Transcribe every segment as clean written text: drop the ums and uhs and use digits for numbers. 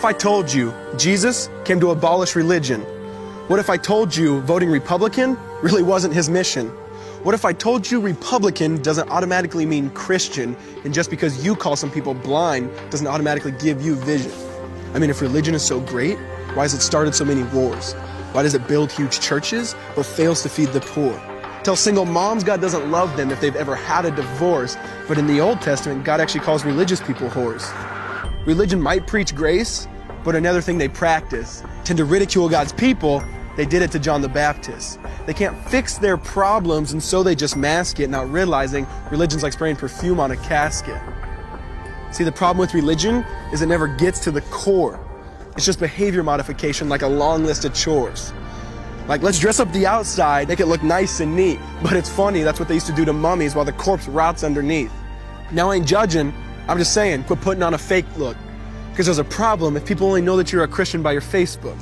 if I told you Jesus came to abolish religion? What if I told you voting Republican really wasn't his mission? What if I told you Republican doesn't automatically mean Christian, and just because you call some people blind doesn't automatically give you vision? I mean, if religion is so great, why has it started so many wars? Why does it build huge churches but fails to feed the poor? Tell single moms God doesn't love them if they've ever had a divorce, but in the Old Testament, God actually calls religious people whores. Religion might preach grace, but another thing they practice. Tend to ridicule God's people. They did it to John the Baptist. They can't fix their problems, and so they just mask it, not realizing religion's like spraying perfume on a casket. See, the problem with religion is it never gets to the core. It's just behavior modification, like a long list of chores. Like, let's dress up the outside, make it look nice and neat. But it's funny, that's what they used to do to mummies while the corpse rots underneath. Now, I ain't judging, I'm just saying, quit putting on a fake look. Because there's a problem if people only know that you're a Christian by your Facebook.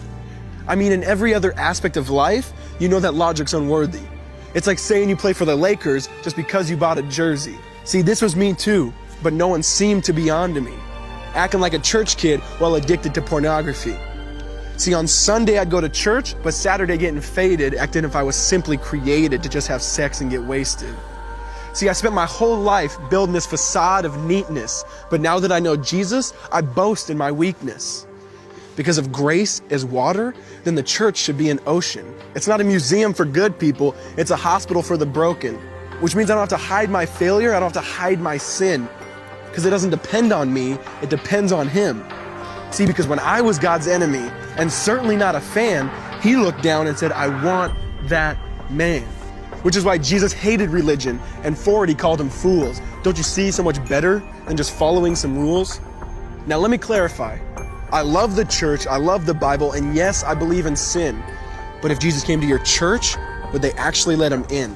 I mean, in every other aspect of life, you know that logic's unworthy. It's like saying you play for the Lakers just because you bought a jersey. See, this was me too, but no one seemed to be on to me. Acting like a church kid while addicted to pornography. See, on Sunday I'd go to church, but Saturday getting faded, acting if I was simply created to just have sex and get wasted. See, I spent my whole life building this facade of neatness, but now that I know Jesus, I boast in my weakness. Because if grace is water, then the church should be an ocean. It's not a museum for good people, it's a hospital for the broken. Which means I don't have to hide my failure, I don't have to hide my sin. Because it doesn't depend on me, it depends on Him. See, because when I was God's enemy, and certainly not a fan, He looked down and said, I want that man. Which is why Jesus hated religion, and for it He called them fools. Don't you see so much better than just following some rules? Now let me clarify. I love the church, I love the Bible, and yes, I believe in sin. But if Jesus came to your church, would they actually let Him in?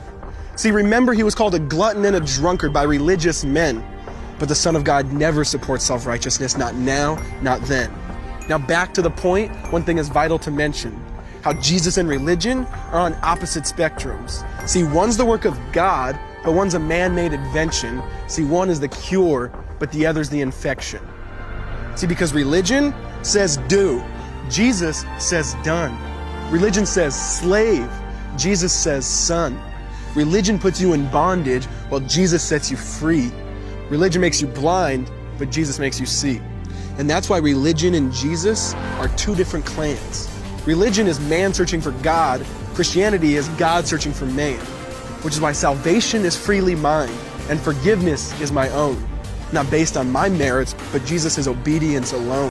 See, remember He was called a glutton and a drunkard by religious men. But the Son of God never supports self-righteousness, not now, not then. Now back to the point, one thing is vital to mention. How Jesus and religion are on opposite spectrums. See, one's the work of God, but one's a man-made invention. See, one is the cure, but the other's the infection. See, because religion says do, Jesus says done. Religion says slave, Jesus says son. Religion puts you in bondage, while Jesus sets you free. Religion makes you blind, but Jesus makes you see. And that's why religion and Jesus are two different clans. Religion is man searching for God. Christianity is God searching for man. Which is why salvation is freely mine, and forgiveness is my own. Not based on my merits, but Jesus' obedience alone.